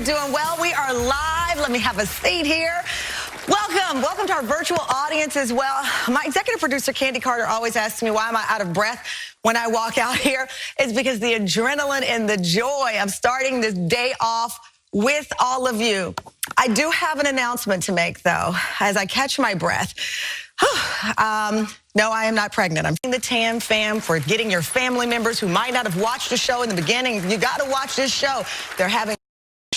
doing well. We are live. Let me have a seat here. Welcome to our virtual audience as well. My executive producer, Candy Carter, always asks me why am I out of breath when I walk out here. It's because the adrenaline and the joy of starting this day off with all of you. I do have an announcement to make, though, as I catch my breath. No, I am not pregnant. I'm thanking the TAM fam for getting your family members who might not have watched the show in the beginning. You got to watch this show. They're having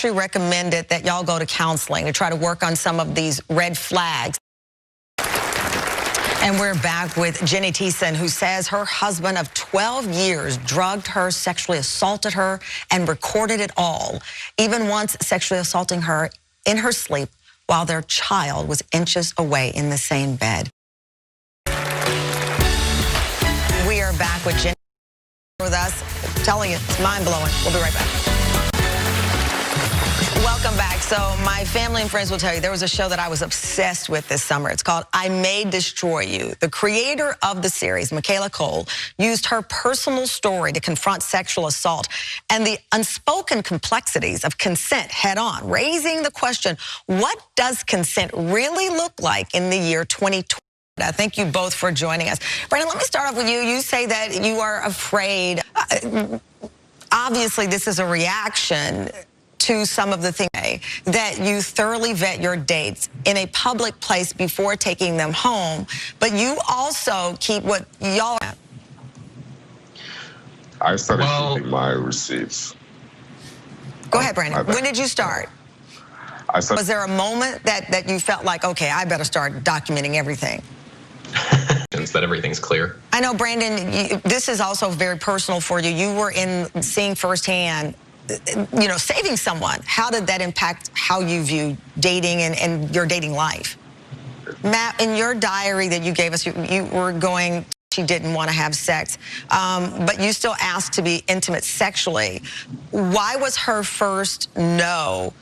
recommended that y'all go to counseling to try to work on some of these red flags. And we're back with Jenny Thiessen, who says her husband of 12 years drugged her, sexually assaulted her, and recorded it all, even once sexually assaulting her in her sleep while their child was inches away in the same bed. We are back with Jenny with us. I'm telling you, it's mind-blowing. We'll be right back. Welcome back. So my family and friends will tell you there was a show that I was obsessed with this summer. It's called I May Destroy You. The creator of the series, Michaela Cole, used her personal story to confront sexual assault and the unspoken complexities of consent head on, raising the question, what does consent really look like in the year 2020? Thank you both for joining us. Brandon, let me start off with you. You say that you are afraid. Obviously, this is a reaction to some of the things that you thoroughly vet your dates in a public place before taking them home, but you also keep what y'all have. I started keeping my receipts. Go ahead, Brandon. When did you start? Was there a moment that you felt like, okay, I better start documenting everything? That everything's clear. I know, Brandon, this is also very personal for you. You were seeing firsthand, you know, saving someone. How did that impact how you view dating and your dating life? Matt, in your diary that you gave us, you were going, she didn't want to have sex, but you still asked to be intimate sexually. Why was her first no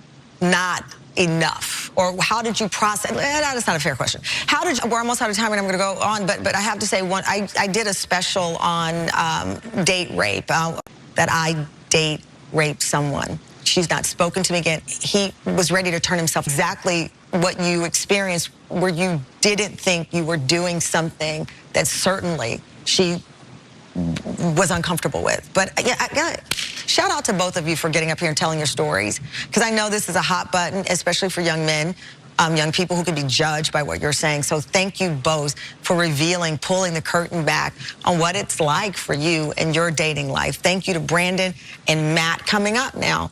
not enough? Or how did you process? That's not a fair question. We're almost out of time and I'm going to go on, but I have to say, I did a special on date rape, that I date raped someone. She's not spoken to me again. He was ready to turn himself exactly what you experienced, where you didn't think you were doing something that certainly she was uncomfortable with. But yeah, shout out to both of you for getting up here and telling your stories, because I know this is a hot button, especially for young men, young people who can be judged by what you're saying. So thank you both for revealing, pulling the curtain back on what it's like for you and your dating life. Thank you to Brandon and Matt. Coming up now.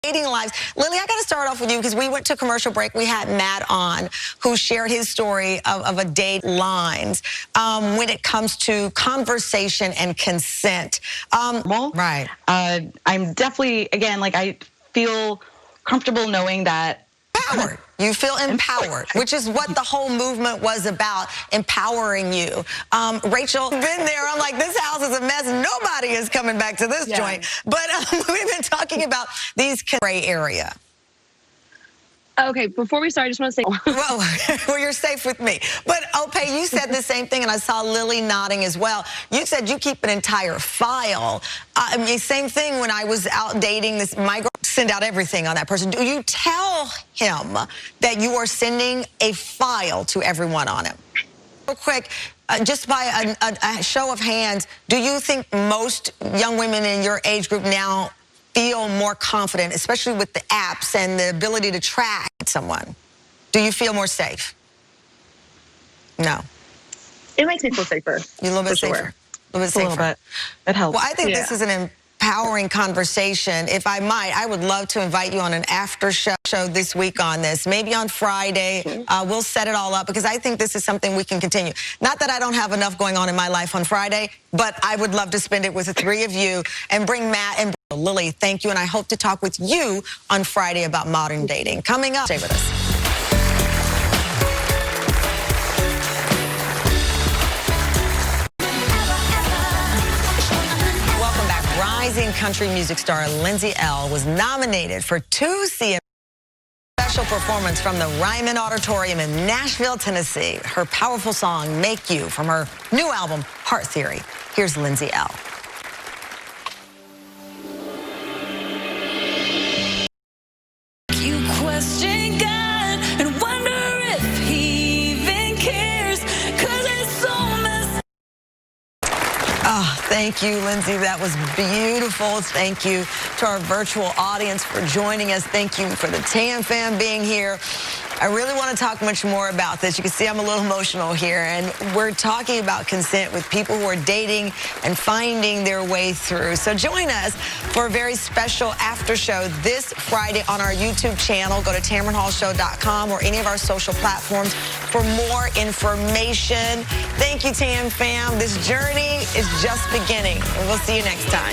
Dating lives. Lily, I got to start off with you because we went to commercial break. We had Matt on, who shared his story of a date lines when it comes to conversation and consent. Right. I'm definitely, again, like I feel comfortable knowing that. Empowered. You feel empowered, which is what the whole movement was about, empowering you. Rachel, been there. I'm like, this house is a mess. Nobody is coming back to this joint. But we've been talking about these gray area. Okay, before we start, I just want to say... Well, you're safe with me. But, Ope, you said the same thing, and I saw Lily nodding as well. You said you keep an entire file. I mean, same thing when I was out dating this, my girl send out everything on that person. Do you tell him that you are sending a file to everyone on him? Real quick, just by a show of hands, do you think most young women in your age group now feel more confident, especially with the apps and the ability to track someone? Do you feel more safe? No. It makes me feel safer. You a little bit safer? Sure. A little bit safer. A little bit. It helps. Well, I think this is an empowering conversation. If I might, I would love to invite you on an after show this week on this. Maybe on Friday, we'll set it all up, because I think this is something we can continue. Not that I don't have enough going on in my life on Friday, but I would love to spend it with the three of you and bring Matt and Lily. Thank you, and I hope to talk with you on Friday about modern dating. Coming up, stay with us. Rising country music star Lindsay Ell was nominated for 2 CMA special performance from the Ryman Auditorium in Nashville, Tennessee. Her powerful song, Make You, from her new album, Heart Theory. Here's Lindsay Ell. Thank you, Lindsay. That was beautiful. Thank you to our virtual audience for joining us. Thank you for the TAM fam being here. I really want to talk much more about this. You can see I'm a little emotional here, and we're talking about consent with people who are dating and finding their way through. So join us for a very special after show this Friday on our YouTube channel. Go to TamronHallShow.com or any of our social platforms for more information. Thank you, TAM fam. This journey is just beginning, and we'll see you next time.